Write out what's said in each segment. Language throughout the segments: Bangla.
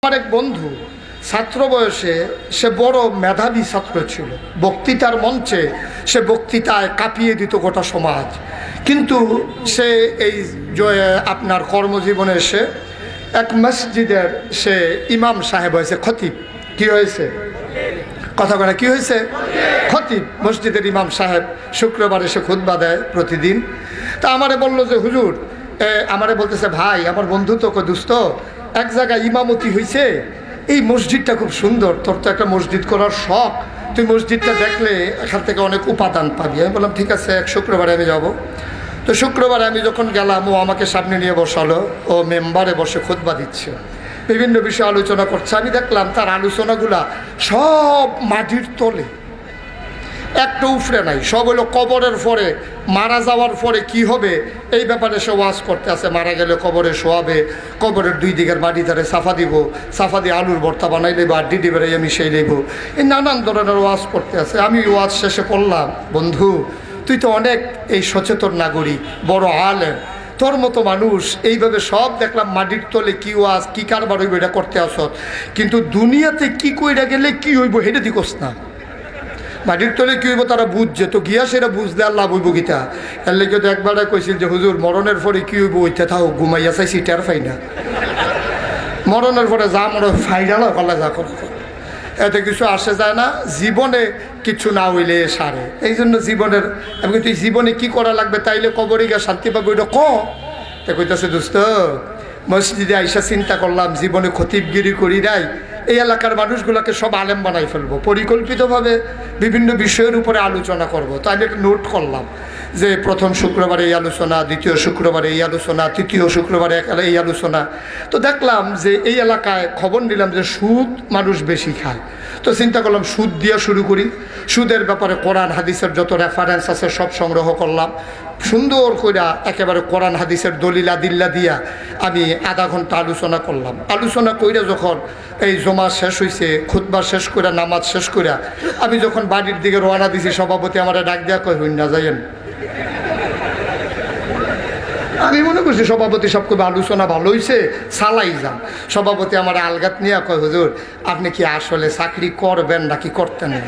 আমার এক বন্ধু ছাত্র বয়সে সে বড় মেধাবী ছাত্র ছিল, বক্তৃতার মঞ্চে সে বক্তৃতায় কাঁপিয়ে দিত গোটা সমাজ। কিন্তু সে এই আপনার কর্মজীবনে এসে এক মসজিদের সে ইমাম সাহেব হয়েছে, খতিব। কি হয়েছে কথা বলে? কি হয়েছে? খতিব, মসজিদের ইমাম সাহেব। শুক্রবারে সে খুতবা দেয় প্রতিদিন। তা আমারে বললো যে হুজুর, আমারে বলতেছে ভাই আমার বন্ধু তো দুস্থ এক জায়গায় ইমামতি হয়েছে, এই মসজিদটা খুব সুন্দর, তোর তো একটা মসজিদ করার শখ, তুই মসজিদটা দেখলে এখান থেকে অনেক উপাদান পাবি। আমি বললাম ঠিক আছে, এক শুক্রবারে আমি যাব। তো শুক্রবারে আমি যখন গেলাম, ও আমাকে সামনে নিয়ে বসালো, ও মেম্বারে বসে খুতবা দিচ্ছে, বিভিন্ন বিষয়ে আলোচনা করছে। আমি দেখলাম তার আলোচনাগুলা সব মাটির তলে, একটা উফরে নাই, সব হলো কবরের পরে, মারা যাওয়ার পরে কি হবে এই ব্যাপারে সে ওয়াজ করতে আছে। মারা গেলে কবরে শোয়াবে, কবরের দুই দিকের বাড়ি ধারে সাফা দিব, সাফা দিয়ে আলুর ভর্তা বানাই দেবো, আর ডিডি বেড়ে আমি সেই দেবো, এই নানান ধরনের ওয়াজ করতে আছে। আমি ওয়াজ শেষে বললাম, বন্ধু তুই তো অনেক এই সচেতন নাগরিক, বড় আলেম, তোর মতো মানুষ এইভাবে সব দেখলাম মাটির তলে কি ওয়াজ কি কারবার হইব এটা করতে আসত, কিন্তু দুনিয়াতে কি কইরা গেলে কি হইব সেটা দিকস না। মাটির তলে কি হইব তারা বুঝছে, তো গিয়া সেটা বুঝলে আর লাভ হইব গীতা। এর লেগে তো একবারে কইছিল যে হুজুর মরণের পরে কি হইব ওইটা থাও, ঘুমাইয়া চাইছি টের পাই না, মরণের পরে যা মনে ফাইনাল কলা যা করে এতে কিছু আসে যায় না, জীবনে কিছু না হইলে সারে। এই জন্য জীবনের আমি তুই জীবনে কি করা লাগবে তাইলে কবরে গিয়ে শান্তি পাবো, ওইটা কইতেছে দোস্ত মসজিদে আইসা চিন্তা করলাম জীবনে খতিবগিরি করি নাই, এই এলাকার মানুষগুলোকে সব আলেম বানাই ফেলবো, পরিকল্পিতভাবে বিভিন্ন বিষয়ের উপরে আলোচনা করব। তো আমি একটা নোট করলাম যে প্রথম শুক্রবারে এই আলোচনা, দ্বিতীয় শুক্রবারে এই আলোচনা, তৃতীয় শুক্রবারে এই আলোচনা। তো দেখলাম যে এই এলাকায় খবর নিলাম যে সুদ মানুষ বেশি খায়। তো চিন্তা করলাম সুদ দিয়ে শুরু করি, সুদের ব্যাপারে কোরআন হাদিসের যত রেফারেন্স আছে সব সংগ্রহ করলাম, সুন্দর করে একেবারে কোরআন হাদিসের দলিলা দিল্লা দিয়া আমি আধা ঘন্টা আলোচনা করলাম। আলোচনা কইরা যখন এই জমা শেষ হয়েছে, খুতবা শেষ করে নামাজ শেষ করে আমি যখন বাড়ির দিকে রওনা দিছি, সভাপতি আমার ডাক দেওয়া কই হইন না যাইয়েন। আমি মনে করছি সভাপতি সব খুব আলোচনা ভালো হয়েছে, চালাই যান। সভাপতি আমার আলগাত নিয়ে কয় হুজুর আপনি কি আসলে চাকরি করবেন নাকি করতেন না?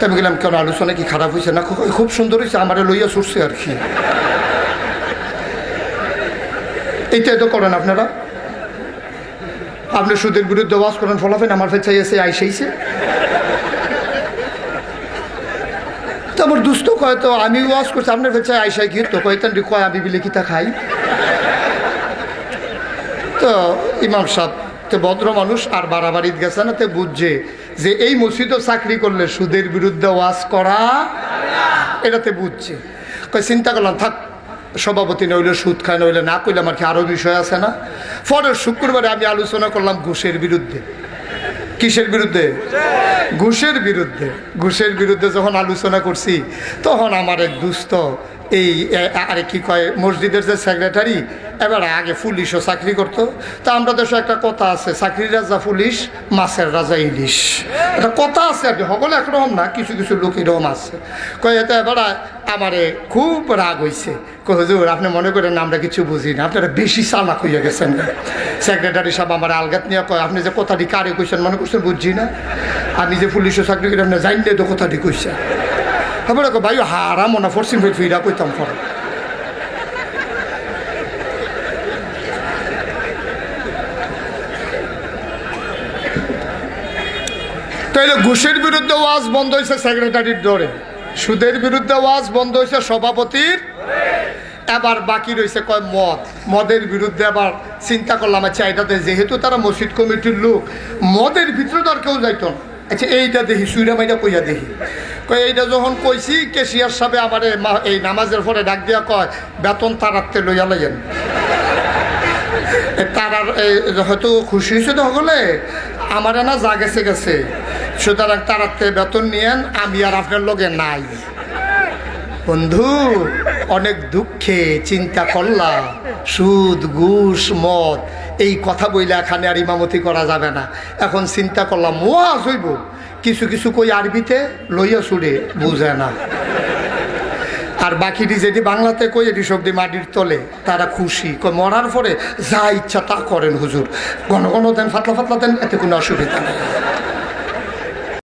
আমি গেলাম কেন আলোচনা কি খারাপ হয়েছে না? খুব সুন্দর হয়েছে, আমার লইয়া ছুটছে আর কি। এইটাই তো করেন আপনারা, আপনি সুদের বিরুদ্ধে ওয়াজ করেন, ফলাফেন আমার ফের চাইছে আইসেইছে। তো আমার দুস্থ কয় তো আমি ওয়াজ করছি আপনার ফের চাই আইসাই কি তো কয়তান কয় আমি বিলে কিতা খাই। তো ইমাম সাহেব তো ভদ্র মানুষ আর বাড়াবাড়িতে গেছে না, তে বুঝছে যে এই মসজিদও চাকরি করলে সুদের বিরুদ্ধে ওয়াজ করা এটাতে বুঝছে। কয় চিন্তা করলাম থাক, সভাপতি নইলে সুদ খায় নইলে না কইলে আমার কি আরও বিষয় আছে না। পরের শুক্রবারে আমি আলোচনা করলাম ঘুষের বিরুদ্ধে। কিসের বিরুদ্ধে? ঘুষের বিরুদ্ধে। ঘুষের বিরুদ্ধে যখন আলোচনা করছি তখন আমার এক দুস্থ এই আরে কি কয় মসজিদের যে সেক্রেটারি, এবার আগে পুলিশও চাকরি করতো। তা আমরা দেশে একটা কথা আছে, চাকরির রাজা পুলিশ, মাছের রাজা ইলিশ, একটা কথা আছে আর কি, সকলে একরকম না, কিছু কিছু লোক এরকম আছে। কয় এতে এবার আমারে খুব রাগ হয়েছে, কয় হুজুর আপনি মনে করেন আমরা কিছু বুঝি না, আপনারা বেশি চালাক হইয়া গেছেন। সেক্রেটারি সাহেব আমার আলগাত নিয়ে কয় আপনি যে কথাটি কারে কইছেন মনে করছেন বুঝছি না, আমি যে পুলিশও চাকরি করি আপনি জানলে তো কথাটি কইছেন। এবার ভাই হারা মনে ফরসিম ফিরা কইতাম পরে। তাইলে ঘুষের বিরুদ্ধে ওয়াজ বন্ধ হয়েছে সেক্রেটারির দরে, সুদের বিরুদ্ধে ওয়াজ বন্ধ হয়েছে সভাপতির। এবার বাকি রয়েছে কয় মদ, মদের বিরুদ্ধে আবার চিন্তা করলাম আচ্ছা এটাতে যেহেতু তারা মসজিদ কমিটির লোক, মদের ভিতরে তো আর কেউ যাইত না, আচ্ছা এইটা দেখি সুইরা মাইটা কইয়া দেখি। কয় এইটা যখন কইছি কেশিয়ার সাহেব আমার এই নামাজের পরে ডাক দিয়া কয় বেতন তারাতে লইয়া লাইয়েন। তারার হয়তো খুশি হয়েছে তো হলে আমার না যা গেছে গেছে, সুতরাং তারাতে বেতন নিয়েন, আমি আর আপনার লগে নাই। বন্ধু অনেক দুঃখে চিন্তা করলাম সুদ ঘুষ মদ এই কথা বইলে এখানে আর ইমামতি করা যাবে না। এখন চিন্তা করলাম ওয়াজ হইব, কিছু কিছু কই আরবিতে লইয়া সুরে বুঝে না। আর বাকিটি যেটি বাংলাতে কই এটি সব দিয়ে মাটির তলে, তারা খুশি কই মরার পরে যা ইচ্ছা তা করেন হুজুর, ঘন ঘন দেন, ফাতলা ফাতলা দেন, এতে কোনো অসুবিধা নেই।